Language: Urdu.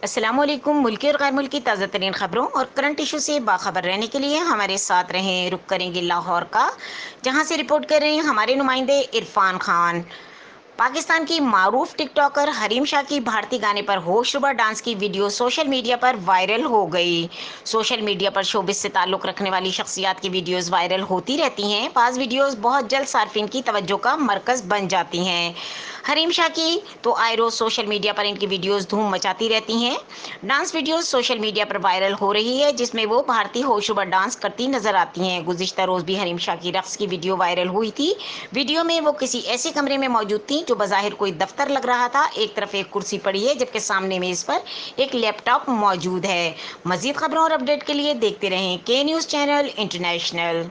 السلام علیکم۔ ملکی اور غیر ملکی تازہ ترین خبروں اور کرنٹ ایشو سے باخبر رہنے کے لیے ہمارے ساتھ رہیں۔ رخ کریں گے لاہور کا، جہاں سے رپورٹ کر رہے ہیں ہمارے نمائندے عرفان خان۔ پاکستان کی معروف ٹک ٹاکر حریم کی بھارتی گانے پر ہوشربا ڈانس کی ویڈیو سوشل میڈیا پر وائرل ہو گئی۔ سوشل میڈیا پر شوبز سے تعلق رکھنے والی شخصیات کی ویڈیوز وائرل ہوتی رہتی ہیں۔ بعض ویڈیوز بہت جلد صارفین کی توجہ کا مرکز بن جاتی ہیں۔ حریم کی تو آئے روز سوشل میڈیا پر ان کی ویڈیوز دھوم مچاتی رہتی ہیں۔ ڈانس ویڈیوز سوشل میڈیا پر وائرل ہو رہی ہے، جس میں وہ بھارتی ہوشربا ڈانس کرتی نظر آتی ہیں۔ گزشتہ روز بھی حریم کی رقص کی ویڈیو وائرل ہوئی تھی۔ ویڈیو میں وہ کسی ایسے کمرے میں موجود تھیں جو بظاہر کوئی دفتر لگ رہا تھا۔ ایک طرف ایک کرسی پڑی ہے، جبکہ سامنے میز پر ایک لیپ ٹاپ موجود ہے۔ مزید خبروں اور اپڈیٹ کے لیے دیکھتے رہیں کے نیوز چینل انٹرنیشنل۔